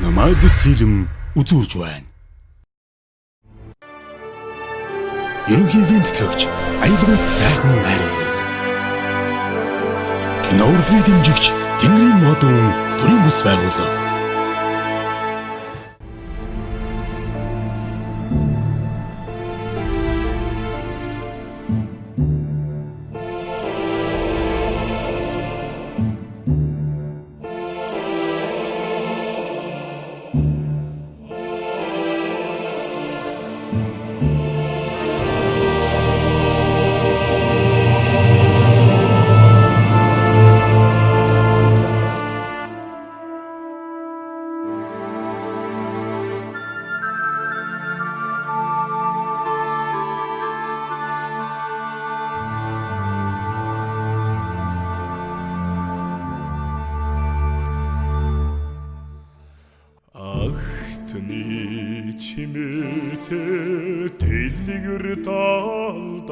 Номадик фильм үзүүлж байна. Ерөнхий ивент төгч аялгууд сайхан найруулал. Кино урлагийг дэмжигч Тэнгэрийн модон төрийн бүс байгууллага. Ахтны чимээтэй дэлгэр талдан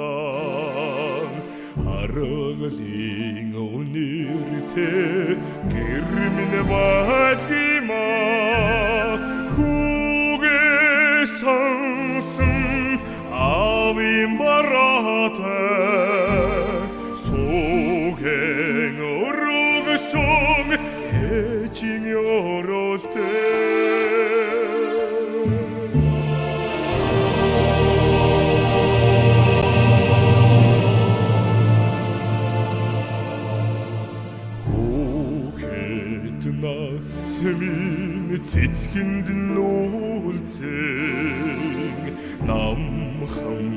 аргалын үнэртэй гэрмэн байдгиймаа хүүгээ сансан авийн бараатай суугэн өргөсөн ээжийн ёроолтэй Насмин цэцгэнд нүүлцэн намхан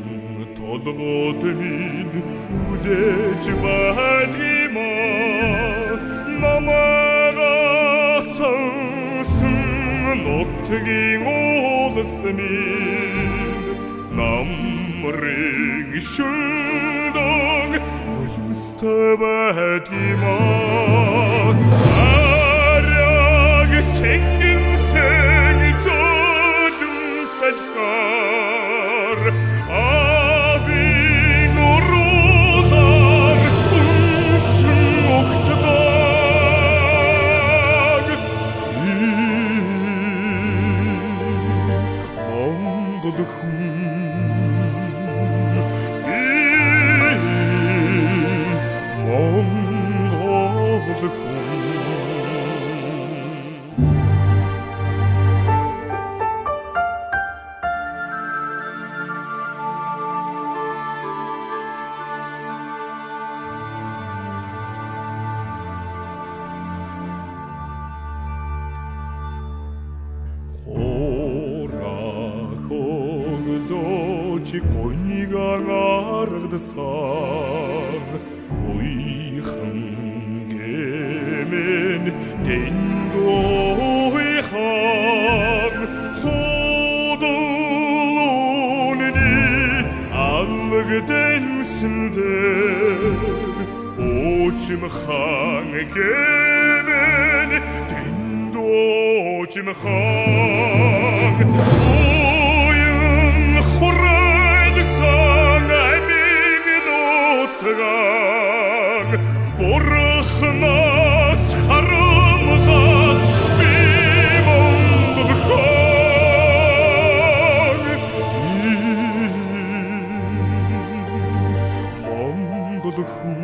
толгойд минь хүлээж байдгиймаа намайгаа сансан нутгийн улс минь намрын шүндэг нулимстай байдгиймаа Sängin säng zolun saltkar Aving och rosar unsen och dag Чи гойнига гаргадсан уйхан гэмэн дэндойхан ходолуны алгдэнсэндэр очимхан гэмэн дэндойчимхан Борхнаас харамзах би монголхон монголхон